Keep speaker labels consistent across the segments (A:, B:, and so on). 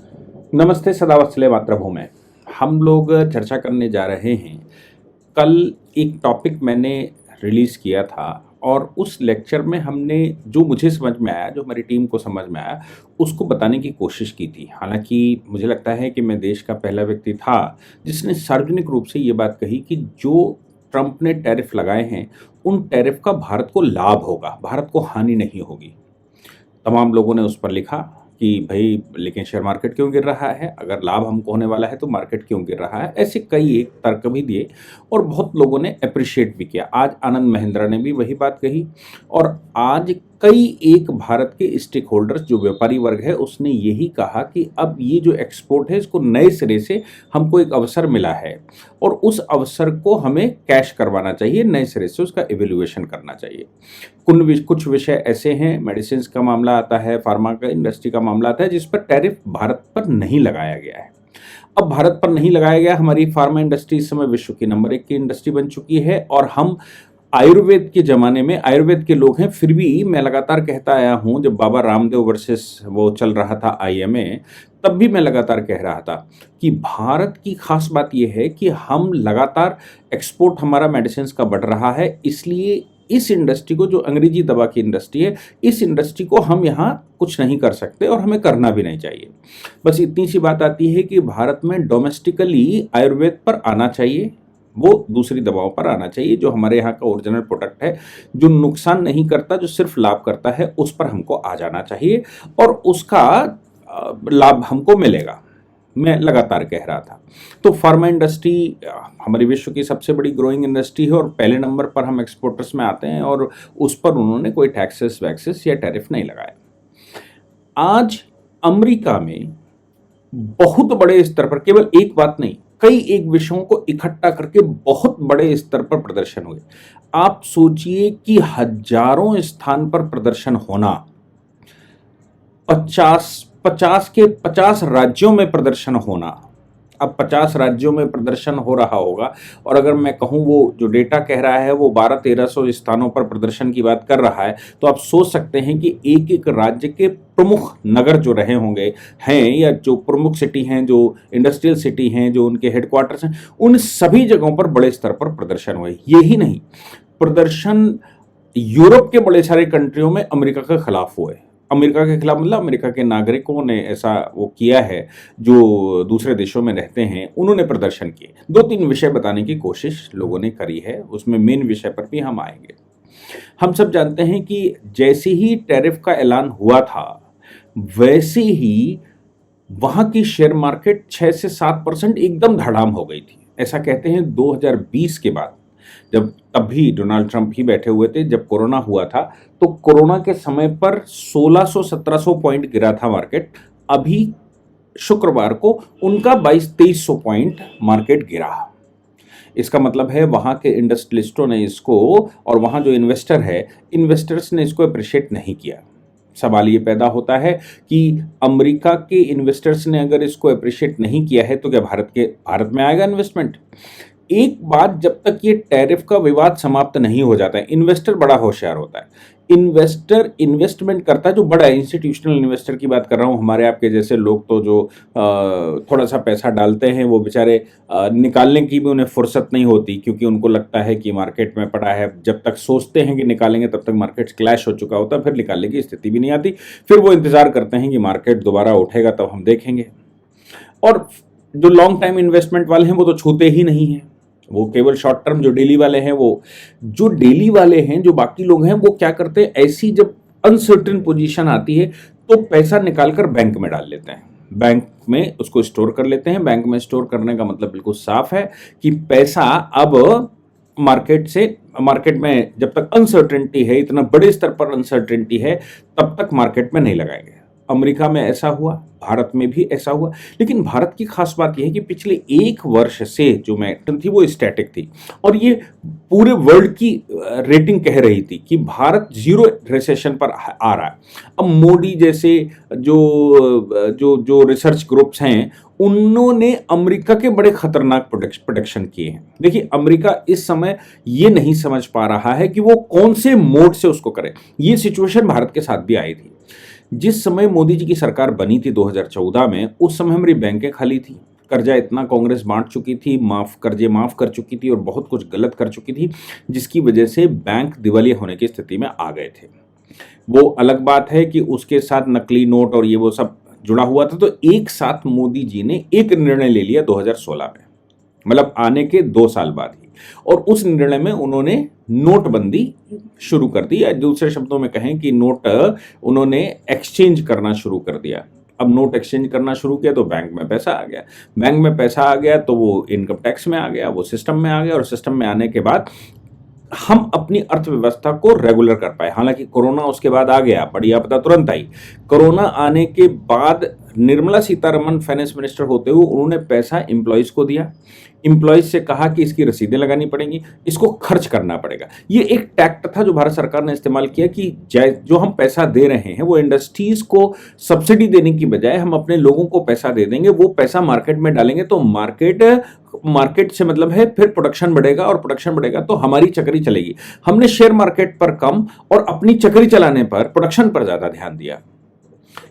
A: नमस्ते सदावत्सले मातृभूमि। हम लोग चर्चा करने जा रहे हैं। कल एक टॉपिक मैंने रिलीज़ किया था और उस लेक्चर में हमने जो मुझे समझ में आया, जो हमारी टीम को समझ में आया, उसको बताने की कोशिश की थी। हालाँकि मुझे लगता है कि मैं देश का पहला व्यक्ति था जिसने सार्वजनिक रूप से ये बात कही कि जो ट्रंप ने टैरिफ लगाए हैं, उन टैरिफ का भारत को लाभ होगा, भारत को हानि नहीं होगी। तमाम लोगों ने उस पर लिखा कि भई लेकिन शेयर मार्केट क्यों गिर रहा है? अगर लाभ हमको होने वाला है तो मार्केट क्यों गिर रहा है? ऐसे कई एक तर्क भी दिए और बहुत लोगों ने एप्रिशिएट भी किया। आज आनंद महिंद्रा ने भी वही बात कही और आज कई एक भारत के स्टेक होल्डर्स जो व्यापारी वर्ग है उसने यही कहा कि अब ये जो एक्सपोर्ट है इसको नए सिरे से हमको एक अवसर मिला है और उस अवसर को हमें कैश करवाना चाहिए, नए सिरे से उसका इवैल्यूएशन करना चाहिए। कुछ विषय ऐसे हैं, मेडिसिन का मामला आता है, फार्मा का इंडस्ट्री का मामला आता है जिस पर टैरिफ भारत पर नहीं लगाया गया है। अब भारत पर नहीं लगाया गया, हमारी फार्मा इंडस्ट्री इस समय विश्व की नंबर 1 की इंडस्ट्री बन चुकी है और हम आयुर्वेद के ज़माने में आयुर्वेद के लोग हैं। फिर भी मैं लगातार कहता आया हूँ, जब बाबा रामदेव वर्सेस वो चल रहा था आईएमए, तब भी मैं लगातार कह रहा था कि भारत की खास बात यह है कि हम लगातार एक्सपोर्ट हमारा मेडिसिन का बढ़ रहा है। इसलिए इस इंडस्ट्री को, जो अंग्रेजी दवा की इंडस्ट्री है, इस इंडस्ट्री को हम यहाँ कुछ नहीं कर सकते और हमें करना भी नहीं चाहिए। बस इतनी सी बात आती है कि भारत में डोमेस्टिकली आयुर्वेद पर आना चाहिए, वो दूसरी दवाओं पर आना चाहिए। जो हमारे यहाँ का ओरिजिनल प्रोडक्ट है, जो नुकसान नहीं करता, जो सिर्फ लाभ करता है, उस पर हमको आ जाना चाहिए और उसका लाभ हमको मिलेगा। मैं लगातार कह रहा था। तो फार्मा इंडस्ट्री हमारी विश्व की सबसे बड़ी ग्रोइंग इंडस्ट्री है और पहले नंबर पर हम एक्सपोर्टर्स में आते हैं और उस पर उन्होंने कोई टैक्सेस वैक्सेस या टैरिफ नहीं लगाया। आज अमेरिका में बहुत बड़े स्तर पर, केवल एक बात नहीं, कई एक विषयों को इकट्ठा करके बहुत बड़े स्तर पर प्रदर्शन हुए। आप सोचिए कि हजारों स्थान पर प्रदर्शन होना, 50 के 50 राज्यों में प्रदर्शन होना। अब 50 राज्यों में प्रदर्शन हो रहा होगा और अगर मैं कहूं, वो जो डेटा कह रहा है वो 1200-1300 स्थानों पर प्रदर्शन की बात कर रहा है, तो आप सोच सकते हैं कि एक एक राज्य के प्रमुख नगर जो रहे होंगे हैं, या जो प्रमुख सिटी हैं, जो इंडस्ट्रियल सिटी हैं, जो उनके हेडक्वार्टर्स हैं, उन सभी जगहों पर बड़े स्तर पर प्रदर्शन हुए। यही नहीं, प्रदर्शन यूरोप के बड़े सारे कंट्रियों में अमेरिका के खिलाफ हुए। अमेरिका के खिलाफ मतलब अमेरिका के नागरिकों ने ऐसा वो किया है, जो दूसरे देशों में रहते हैं उन्होंने प्रदर्शन किए। 2-3 विषय बताने की कोशिश लोगों ने करी है, उसमें मेन विषय पर भी हम आएंगे। हम सब जानते हैं कि जैसे ही टैरिफ का ऐलान हुआ था, वैसे ही वहां की शेयर मार्केट 6 से 7% एकदम धड़ाम हो गई थी। ऐसा कहते हैं 2020 के बाद, जब तब भी डोनाल्ड ट्रंप ही बैठे हुए थे, जब कोरोना हुआ था, तो कोरोना के समय पर 1600-1700 पॉइंट गिरा था मार्केट। अभी शुक्रवार को उनका 2200-2300 पॉइंट मार्केट गिरा। इसका मतलब है वहां के इंडस्ट्रियलिस्टों ने इसको, और वहां जो इन्वेस्टर है, इन्वेस्टर्स ने इसको अप्रिशिएट नहीं किया। सवाल ये पैदा होता है कि अमेरिका के इन्वेस्टर्स ने अगर इसको अप्रिशिएट नहीं किया है तो क्या भारत में आएगा इन्वेस्टमेंट? एक बात, जब तक ये टैरिफ का विवाद समाप्त नहीं हो जाता है, इन्वेस्टर बड़ा होशियार होता है। इन्वेस्टर इन्वेस्टमेंट करता है, जो बड़ा इंस्टीट्यूशनल इन्वेस्टर की बात कर रहा हूँ। हमारे आपके जैसे लोग तो जो थोड़ा सा पैसा डालते हैं, वो बेचारे निकालने की भी उन्हें फुर्सत नहीं होती, क्योंकि उनको लगता है कि मार्केट में पड़ा है। जब तक सोचते हैं कि निकालेंगे तब तक मार्केट क्लैश हो चुका होता है, फिर निकालने की स्थिति भी नहीं आती। फिर वो इंतजार करते हैं कि मार्केट दोबारा उठेगा तब हम देखेंगे। और जो लॉन्ग टाइम इन्वेस्टमेंट वाले हैं वो तो छूते ही नहीं हैं, वो केवल शॉर्ट टर्म जो डेली वाले हैं, जो बाकी लोग हैं, वो क्या करते हैं, ऐसी जब अनसर्टेन पोजीशन आती है तो पैसा निकालकर बैंक में डाल लेते हैं, बैंक में उसको स्टोर कर लेते हैं। बैंक में स्टोर करने का मतलब बिल्कुल साफ है कि पैसा अब मार्केट में जब तक अनसर्टेनिटी है, इतना बड़े स्तर पर अनसर्टेनिटी है, तब तक मार्केट में नहीं लगाएंगे। अमेरिका में ऐसा हुआ, भारत में भी ऐसा हुआ। लेकिन भारत की खास बात यह है कि पिछले 1 वर्ष से जो मैग्नेटन थी वो स्टैटिक थी और ये पूरे वर्ल्ड की रेटिंग कह रही थी कि भारत जीरो रिसेशन पर आ रहा है। अब मोदी जैसे जो रिसर्च ग्रुप्स हैं, उन्होंने अमेरिका के बड़े खतरनाक प्रोडिक्शन किए हैं। देखिए, अमेरिका इस समय ये नहीं समझ पा रहा है कि वो कौन से मोड से उसको करे। ये सिचुएशन भारत के साथ भी आई थी। जिस समय मोदी जी की सरकार बनी थी 2014 में, उस समय हमारी बैंकें खाली थी। कर्जा इतना कांग्रेस बाँट चुकी थी, कर्जे माफ़ कर चुकी थी और बहुत कुछ गलत कर चुकी थी, जिसकी वजह से बैंक दिवालिया होने की स्थिति में आ गए थे। वो अलग बात है कि उसके साथ नकली नोट और ये वो सब जुड़ा हुआ था, तो एक साथ मोदी जी ने एक निर्णय ले लिया 2016 में, मतलब आने के 2 साल बाद ही, और उस निर्णय में उन्होंने नोटबंदी शुरू कर दी, या दूसरे शब्दों में कहें कि नोट उन्होंने एक्सचेंज करना शुरू कर दिया। अब नोट एक्सचेंज करना शुरू किया तो बैंक में पैसा आ गया, बैंक में पैसा आ गया तो वो इनकम टैक्स में आ गया, वो सिस्टम में आ गया, और सिस्टम में आने के बाद हम अपनी अर्थव्यवस्था को रेगुलर कर पाए। हालांकि कोरोना उसके बाद आ गया, बड़ी आपदा तुरंत आई। कोरोना आने के बाद निर्मला सीतारमण फाइनेंस मिनिस्टर होते हुए उन्होंने पैसा एम्प्लॉयज को दिया, एम्प्लॉयज से कहा कि इसकी रसीदें लगानी पड़ेंगी, इसको खर्च करना पड़ेगा। ये एक टैक्ट था जो भारत सरकार ने इस्तेमाल किया कि जो हम पैसा दे रहे हैं वो इंडस्ट्रीज को सब्सिडी देने की बजाय हम अपने लोगों को पैसा दे देंगे, वो पैसा मार्केट में डालेंगे, तो मार्केट से मतलब है फिर प्रोडक्शन बढ़ेगा, और प्रोडक्शन बढ़ेगा तो हमारी चक्री चलेगी। हमने शेयर मार्केट पर कम और अपनी चक्री चलाने पर, प्रोडक्शन पर ज्यादा ध्यान दिया।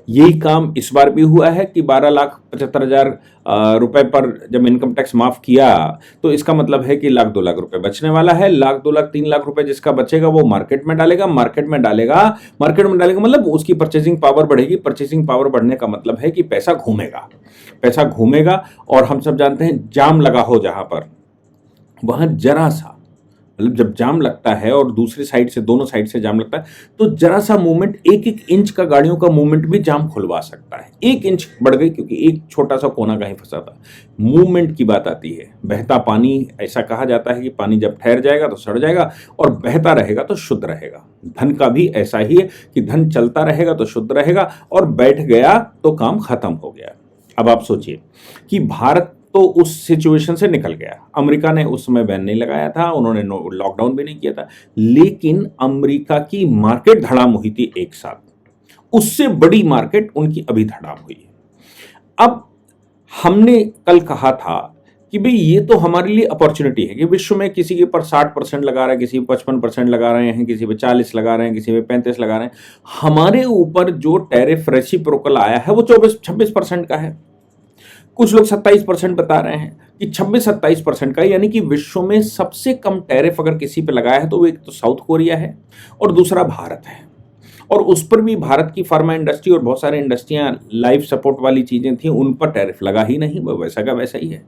A: यही काम इस बार भी हुआ है कि 12,75,000 रुपए पर जब इनकम टैक्स माफ किया तो इसका मतलब है कि 1,00,000-2,00,000 रुपए बचने वाला है। 1,00,000, 2,00,000, 3,00,000 रुपए जिसका बचेगा वो मार्केट में डालेगा, मार्केट में डालेगा मतलब उसकी परचेसिंग पावर बढ़ेगी। परचेसिंग पावर बढ़ने का मतलब है कि पैसा घूमेगा, पैसा घूमेगा। और हम सब जानते हैं जाम लगा हो जहां पर, वहां जरा सा, मतलब जब जाम लगता है और दूसरी साइड से, दोनों साइड से जाम लगता है, तो जरा सा मूवमेंट, एक एक इंच का गाड़ियों का मूवमेंट भी जाम खुलवा सकता है। 1 इंच बढ़ गई क्योंकि एक छोटा सा कोना कहीं फंसा था। मूवमेंट की बात आती है। बहता पानी, ऐसा कहा जाता है कि पानी जब ठहर जाएगा तो सड़ जाएगा, और बहता रहेगा तो शुद्ध रहेगा। धन का भी ऐसा ही है कि धन चलता रहेगा तो शुद्ध रहेगा, और बैठ गया तो काम खत्म हो गया। अब आप सोचिए कि भारत तो उस सिचुएशन से निकल गया। अमेरिका ने उस समय बैन नहीं लगाया था, उन्होंने लॉकडाउन भी नहीं किया था, लेकिन अमेरिका की मार्केट धड़ाम हुई थी एक साथ, उससे बड़ी मार्केट उनकी अभी धड़ाम हुई है। अब हमने कल कहा था कि भाई ये तो हमारे लिए अपॉर्चुनिटी है कि विश्व में किसी के ऊपर 60% लगा रहा है, किसी पे 55% लगा रहे हैं, किसी पे 40 लगा रहे हैं, किसी पे 35 लगा रहे हैं। हमारे ऊपर जो टैरिफ रेसिप्रोकल आया है वो 24-26% का है। कुछ लोग 27% बता रहे हैं कि 26-27% का, यानी कि विश्व में सबसे कम टैरिफ अगर किसी पे लगाया है तो वो एक तो साउथ कोरिया है और दूसरा भारत है। और उस पर भी भारत की फार्मा इंडस्ट्री और बहुत सारे इंडस्ट्रियां, लाइफ सपोर्ट वाली चीजें थी, उन पर टैरिफ लगा ही नहीं, वो वैसा का वैसा ही है।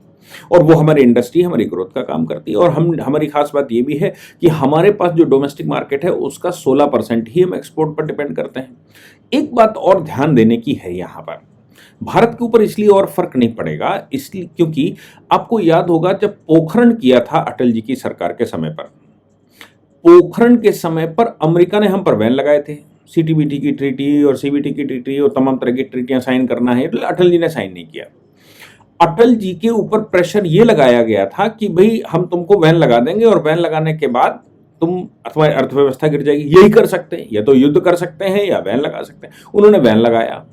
A: और वो हमारी इंडस्ट्री, हमारी ग्रोथ का काम करती है। और हमारी खास बात ये भी है कि हमारे पास जो डोमेस्टिक मार्केट है उसका 16% ही हम एक्सपोर्ट पर डिपेंड करते हैं। एक बात और ध्यान देने की है यहाँ पर, भारत के ऊपर इसलिए और फर्क नहीं पड़ेगा, इसलिए क्योंकि आपको याद होगा जब पोखरण किया था अटल जी की सरकार के समय पर, पोखरण के समय पर अमेरिका ने हम पर बैन लगाए थे। सीटीबीटी की ट्रीटी और सीबीटी की ट्रीटी और तमाम तरह की ट्रीटियां साइन करना है, अटल जी ने साइन नहीं किया। अटल जी के ऊपर प्रेशर ये लगाया गया था कि भाई हम तुमको बैन लगा देंगे, और बैन लगाने के बाद तुम अथवा अर्थव्यवस्था गिर जाएगी। यही कर सकते हैं, या तो युद्ध कर सकते हैं या बैन लगा सकते हैं। उन्होंने बैन लगाया।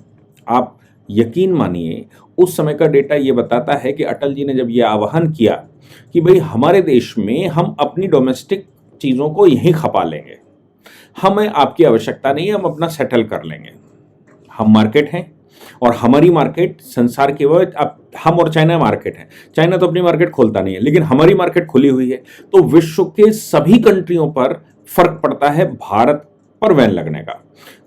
A: आप यकीन मानिए उस समय का डेटा ये बताता है कि अटल जी ने जब ये आह्वान किया कि भाई हमारे देश में हम अपनी डोमेस्टिक चीज़ों को यहीं खपा लेंगे, हमें आपकी आवश्यकता नहीं है, हम अपना सेटल कर लेंगे। हम मार्केट हैं और हमारी मार्केट संसार की, वो अब हम और चाइना मार्केट है। चाइना तो अपनी मार्केट खोलता नहीं है, लेकिन हमारी मार्केट खुली हुई है। तो विश्व के सभी कंट्रियों पर फर्क पड़ता है भारत पर बैन लगने का।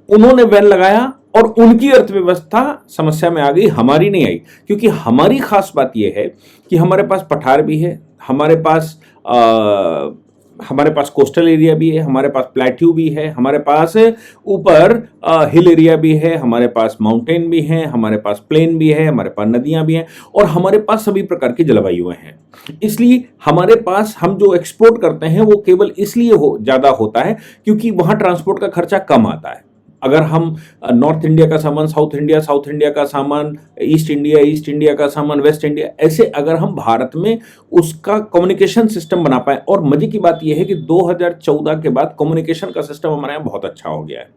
A: उन्होंने बैन लगाया और उनकी अर्थव्यवस्था समस्या में आ गई, हमारी नहीं आई। क्योंकि हमारी खास बात यह है कि हमारे पास पठार भी है, हमारे पास कोस्टल एरिया भी है, हमारे पास प्लेट्यू भी है, हमारे पास ऊपर हिल एरिया भी है, हमारे पास माउंटेन भी है, हमारे पास प्लेन भी है, हमारे पास नदियां भी हैं, और हमारे पास सभी प्रकार की जलवायुएं हैं। इसलिए हमारे पास हम जो एक्सपोर्ट करते हैं वो केवल इसलिए ज़्यादा होता है क्योंकि वहाँ ट्रांसपोर्ट का खर्चा कम आता है। अगर हम नॉर्थ इंडिया का सामान साउथ इंडिया का सामान ईस्ट इंडिया का सामान वेस्ट इंडिया, ऐसे अगर हम भारत में उसका कम्युनिकेशन सिस्टम बना पाए। और मजे की बात यह है कि 2014 के बाद कम्युनिकेशन का सिस्टम हमारे यहाँ बहुत अच्छा हो गया है।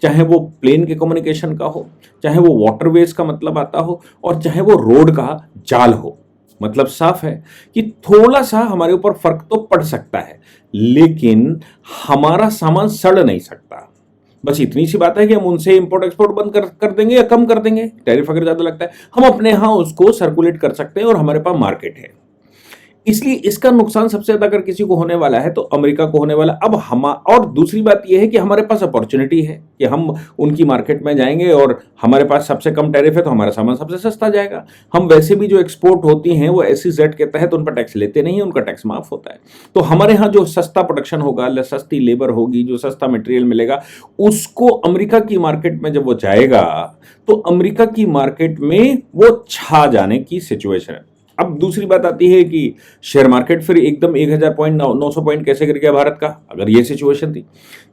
A: चाहे वो प्लेन के कम्युनिकेशन का हो, चाहे वो वाटरवेज का मतलब आता हो, और चाहे वो रोड का जाल हो। मतलब साफ है कि थोड़ा सा हमारे ऊपर फर्क तो पड़ सकता है, लेकिन हमारा सामान सड़ नहीं सकता। बस इतनी सी बात है कि हम उनसे इंपोर्ट एक्सपोर्ट बंद कर देंगे या कम कर देंगे, टैरिफ अगर ज्यादा लगता है हम अपने यहाँ उसको सर्कुलेट कर सकते हैं और हमारे पास मार्केट है। इसलिए इसका नुकसान सबसे ज्यादा अगर किसी को होने वाला है तो अमेरिका को होने वाला। अब हम, और दूसरी बात यह है कि हमारे पास अपॉर्चुनिटी है कि हम उनकी मार्केट में जाएंगे और हमारे पास सबसे कम टैरिफ है तो हमारा सामान सबसे सस्ता जाएगा। हम वैसे भी जो एक्सपोर्ट होती हैं वो SEZ के तहत उन पर टैक्स लेते नहीं है, उनका टैक्स माफ होता है। तो हमारे यहाँ जो सस्ता प्रोडक्शन होगा, सस्ती लेबर होगी, जो सस्ता मटेरियल मिलेगा, उसको अमेरिका की मार्केट में जब वो जाएगा तो अमेरिका की मार्केट में वो छा जाने की सिचुएशन है। अब दूसरी बात आती है कि शेयर मार्केट फिर एकदम 1000 पॉइंट 900 पॉइंट कैसे गिर गया भारत का, अगर ये सिचुएशन थी।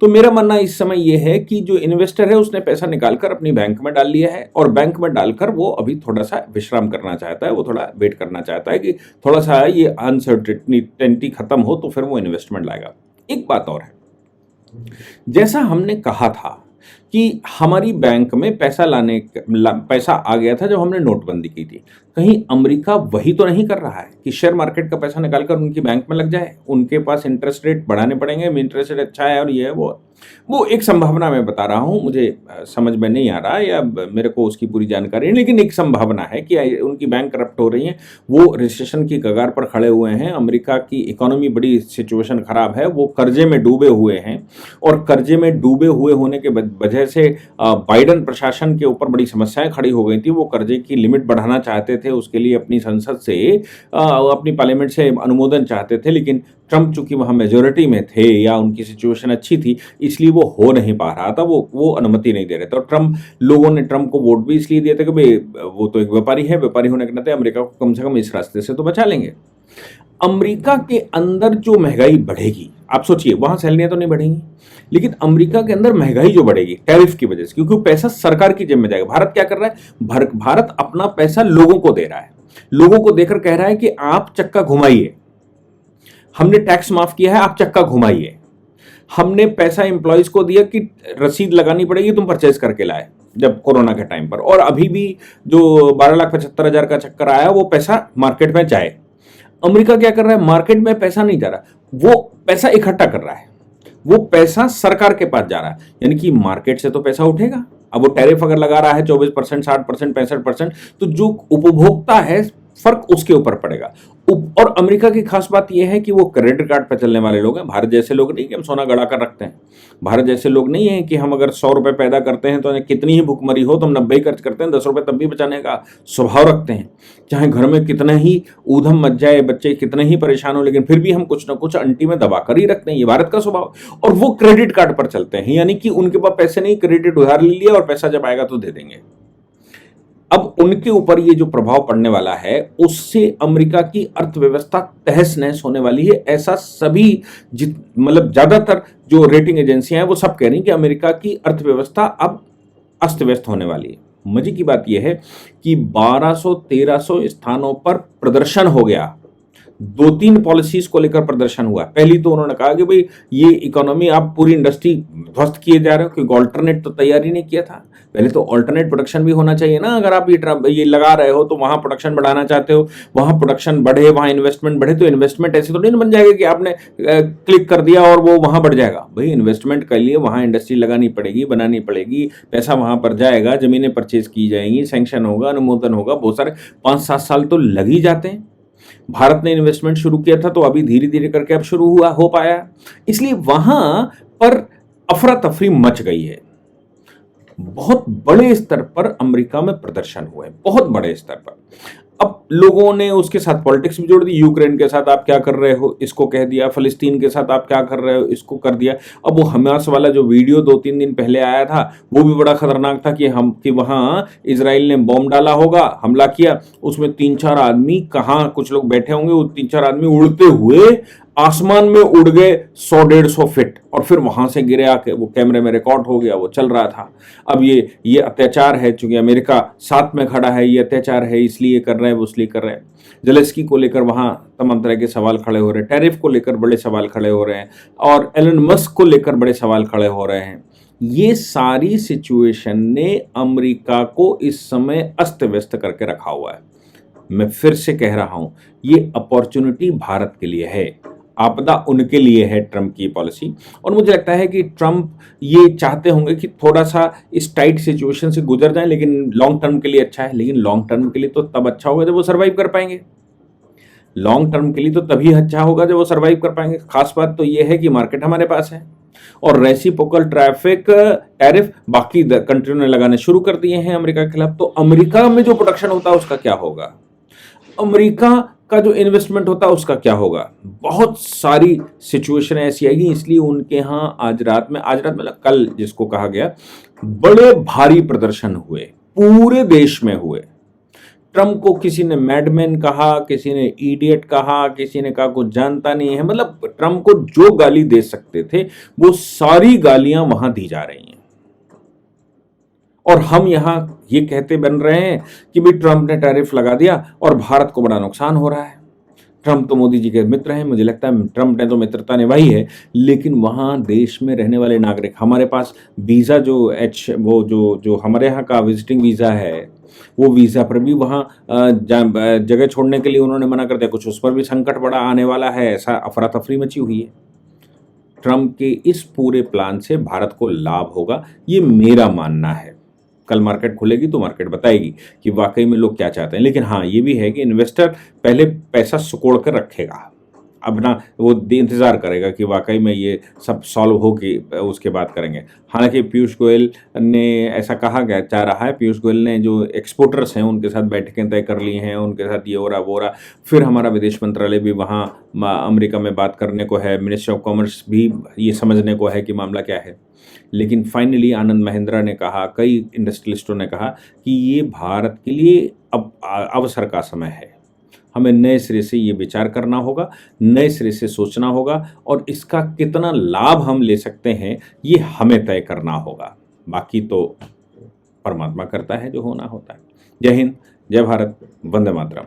A: तो मेरा मानना इस समय यह है कि जो इन्वेस्टर है उसने पैसा निकालकर अपनी बैंक में डाल लिया है और बैंक में डालकर वो अभी थोड़ा सा विश्राम करना चाहता है, वो थोड़ा वेट करना चाहता है कि थोड़ा सा ये अनसर्टेनिटी खत्म हो तो फिर वो इन्वेस्टमेंट लाएगा। एक बात और है, जैसा हमने कहा था कि हमारी बैंक में पैसा आ गया था जब हमने नोटबंदी की थी, कहीं अमेरिका वही तो नहीं कर रहा है कि शेयर मार्केट का पैसा निकालकर उनकी बैंक में लग जाए, उनके पास इंटरेस्ट रेट बढ़ाने पड़ेंगे, इंटरेस्ट रेट अच्छा है और ये है वो एक संभावना मैं बता रहा हूं, मुझे समझ में नहीं आ रहा या मेरे को उसकी पूरी जानकारी नहीं, लेकिन एक संभावना है कि उनकी बैंक करप्ट हो रही है, वो रिसेशन की कगार पर खड़े हुए हैं, अमेरिका की इकोनॉमी बड़ी सिचुएशन खराब है, वो कर्जे में डूबे हुए हैं और कर्जे में डूबे हुए होने के वजह से बाइडन प्रशासन के ऊपर बड़ी समस्याएं खड़ी हो गई थी। वो कर्जे की लिमिट बढ़ाना चाहते थे, उसके लिए अपनी संसद से अपनी पार्लियामेंट से अनुमोदन चाहते थे, लेकिन ट्रंप चूंकि वहां मेजोरिटी में थे या उनकी सिचुएशन अच्छी थी इसलिए वो हो नहीं पा रहा था, वो अनुमति नहीं दे रहे थे। और लोगों ने ट्रंप को वोट भी इसलिए दिए थे कि भाई वो तो एक व्यापारी है, व्यापारी होने के नाते अमेरिका को कम से कम इस रास्ते से तो बचा लेंगे। अमेरिका के अंदर जो महंगाई बढ़ेगी, आप सोचिए, वहां सैलरियां तो नहीं बढ़ेंगी, लेकिन अमेरिका के अंदर महंगाई जो बढ़ेगी टैरिफ की वजह से, क्योंकि पैसा सरकार की जेब में जाएगा। भारत क्या कर रहा है, भारत अपना पैसा लोगों को दे रहा है, लोगों को देकर कह रहा है कि आप चक्का घुमाइए, हमने टैक्स माफ किया है, आप चक्का घुमाइए। हमने पैसा एम्प्लॉयज को दिया कि रसीद लगानी पड़ेगी, तुम परचेज करके लाए जब कोरोना के टाइम पर, और अभी भी जो 12,75,000 का चक्कर आया वो पैसा मार्केट में जाए। अमेरिका क्या कर रहा है, मार्केट में पैसा नहीं जा रहा, वो पैसा इकट्ठा कर रहा है, वो पैसा सरकार के पास जा रहा है, यानी कि मार्केट से तो पैसा उठेगा। अब वो टैरिफ अगर लगा रहा है 24%, 60%, 65%, तो जो उपभोक्ता है फर्क उसके ऊपर पड़ेगा। और अमेरिका की खास बात यह है कि वो क्रेडिट कार्ड पर चलने वाले लोग हैं, भारत जैसे लोग नहीं कि हम सोना गड़ा कर रखते हैं, भारत जैसे लोग नहीं है कि हम अगर 100 रुपए पैदा करते हैं तो कितनी ही भुखमरी हो तो हम 90 खर्च करते हैं, 10 रुपए तब भी बचाने का स्वभाव रखते हैं, चाहे घर में कितना ही ऊधम मच जाए, बच्चे कितने ही परेशान हो, लेकिन फिर भी हम कुछ ना कुछ अंटी में दबा कर ही रखते हैं, ये भारत का स्वभाव। और वो क्रेडिट कार्ड पर चलते हैं, यानी कि उनके पास पैसे नहीं, क्रेडिट उधार ले लिया और पैसा जब आएगा तो दे देंगे। अब उनके ऊपर ये जो प्रभाव पड़ने वाला है उससे अमेरिका की अर्थव्यवस्था तहस नहस होने वाली है, ऐसा सभी मतलब ज्यादातर जो रेटिंग एजेंसियां हैं वो सब कह रही हैं कि अमेरिका की अर्थव्यवस्था अब अस्त व्यस्त होने वाली है। मजे की बात यह है कि 1200-1300 स्थानों पर प्रदर्शन हो गया, 2-3 पॉलिसीज को लेकर प्रदर्शन हुआ। पहली तो उन्होंने कहा कि भाई ये इकोनॉमी, आप पूरी इंडस्ट्री ध्वस्त किए जा रहे हो, क्योंकि ऑल्टरनेट तो तैयार ही नहीं किया था। पहले तो ऑल्टरनेट प्रोडक्शन भी होना चाहिए ना, अगर आप ये लगा रहे हो तो वहां प्रोडक्शन बढ़ाना चाहते हो, वहां प्रोडक्शन बढ़े, वहां इन्वेस्टमेंट बढ़े, तो इन्वेस्टमेंट ऐसे तो नहीं बन जाएगा कि आपने क्लिक कर दिया और वो वहां बढ़ जाएगा। भाई इन्वेस्टमेंट के लिए वहां इंडस्ट्री लगानी पड़ेगी, बनानी पड़ेगी, पैसा वहां पर जाएगा, जमीनें परचेज की जाएंगी, सैंक्शन होगा, अनुमोदन होगा, बहुत सारे 5-7 साल तो लग ही जाते हैं। भारत ने इन्वेस्टमेंट शुरू किया था तो अभी धीरे धीरे करके अब शुरू हो पाया, इसलिए वहां पर अफरा तफरी मच गई है। बहुत बड़े स्तर पर अमेरिका में प्रदर्शन हुए, बहुत बड़े स्तर पर। अब लोगों ने उसके साथ पॉलिटिक्स भी जोड़ दी, यूक्रेन के साथ आप क्या कर रहे हो इसको कह दिया, फिलिस्तीन के साथ आप क्या कर रहे हो इसको कर दिया। अब वो हमास वाला जो वीडियो 2-3 दिन पहले आया था वो भी बड़ा खतरनाक था कि वहां इजराइल ने बॉम्ब डाला होगा, हमला किया, उसमें 3-4 आदमी, कहाँ कुछ लोग बैठे होंगे, वो 3-4 आदमी उड़ते हुए आसमान में उड़ गए 100-150 फीट और फिर वहां से गिरे आके, वो कैमरे में रिकॉर्ड हो गया, वो चल रहा था। अब ये अत्याचार है, चूंकि अमेरिका साथ में खड़ा है, ये अत्याचार है, इसलिए कर रहे हैं, वो इसलिए कर रहे हैं। जेलेंस्की को लेकर वहां तमाम तरह के सवाल खड़े हो रहे हैं, टैरिफ को लेकर बड़े सवाल खड़े हो रहे हैं, और एलन मस्क को लेकर बड़े सवाल खड़े हो रहे हैं। ये सारी सिचुएशन ने अमेरिका को इस समय अस्त व्यस्त करके रखा हुआ है। मैं फिर से कह रहा हूं, ये अपॉर्चुनिटी भारत के लिए है। आपदा उनके लिए है ट्रम्प की पॉलिसी। और मुझे लगता है कि ट्रम्प ये चाहते होंगे कि थोड़ा सा इस टाइट सिचुएशन से गुजर जाए, लेकिन लॉन्ग टर्म के लिए अच्छा है। लेकिन लॉन्ग टर्म के लिए तो तब अच्छा होगा जब वो सर्वाइव कर पाएंगे। लॉन्ग टर्म के लिए तो तभी अच्छा होगा जब वो सर्वाइव कर पाएंगे। खास बात तो ये है कि मार्केट हमारे पास है और रेसिप्रोकल टैरिफ बाकी कंट्रियों ने लगाने शुरू कर दिए हैं अमेरिका के खिलाफ। तो अमेरिका में जो प्रोडक्शन होता है उसका क्या होगा, अमेरिका का जो इन्वेस्टमेंट होता है उसका क्या होगा। बहुत सारी सिचुएशन ऐसी आएगी। इसलिए उनके यहाँ आज रात में मतलब कल जिसको कहा गया, बड़े भारी प्रदर्शन हुए, पूरे देश में हुए। ट्रम्प को किसी ने मैडमैन कहा, किसी ने इडियट कहा, किसी ने कहा कुछ जानता नहीं है। मतलब ट्रम्प को जो गाली दे सकते थे वो सारी गालियां वहां दी जा रही हैं। और हम यहां ये कहते बन रहे हैं कि भाई ट्रम्प ने टैरिफ लगा दिया और भारत को बड़ा नुकसान हो रहा है। ट्रम्प तो मोदी जी के मित्र हैं, मुझे लगता है ट्रम्प ने तो मित्रता निभाई है, लेकिन वहाँ देश में रहने वाले नागरिक, हमारे पास वीज़ा जो हमारे यहाँ का विजिटिंग वीज़ा है, वो वीज़ा पर भी वहाँ जगह छोड़ने के लिए उन्होंने मना कर दिया। कुछ उस पर भी संकट बड़ा आने वाला है, ऐसा अफरा तफरी मची हुई है। ट्रम्प के इस पूरे प्लान से भारत को लाभ होगा, ये मेरा मानना है। कल मार्केट खुलेगी तो मार्केट बताएगी कि वाकई में लोग क्या चाहते हैं। लेकिन हाँ, ये भी है कि इन्वेस्टर पहले पैसा सुकोड़ कर रखेगा, अब ना वो इंतज़ार करेगा कि वाकई में ये सब सॉल्व हो के उसके बाद करेंगे। हालांकि पीयूष गोयल ने ऐसा कहा गया जा रहा है, पीयूष गोयल ने जो एक्सपोर्टर्स हैं उनके साथ बैठकें तय कर ली हैं, उनके साथ ये हो रहा वो रहा। फिर हमारा विदेश मंत्रालय भी वहाँ अमेरिका में बात करने को है, मिनिस्ट्री ऑफ कॉमर्स भी ये समझने को है कि मामला क्या है। लेकिन फाइनली आनंद महिंद्रा ने कहा, कई इंडस्ट्रियलिस्टों ने कहा कि ये भारत के लिए अब अवसर का समय है। हमें नए सिरे से ये विचार करना होगा, नए सिरे से सोचना होगा और इसका कितना लाभ हम ले सकते हैं ये हमें तय करना होगा। बाकी तो परमात्मा करता है जो होना होता है। जय हिंद, जय भारत, वंदे मातरम।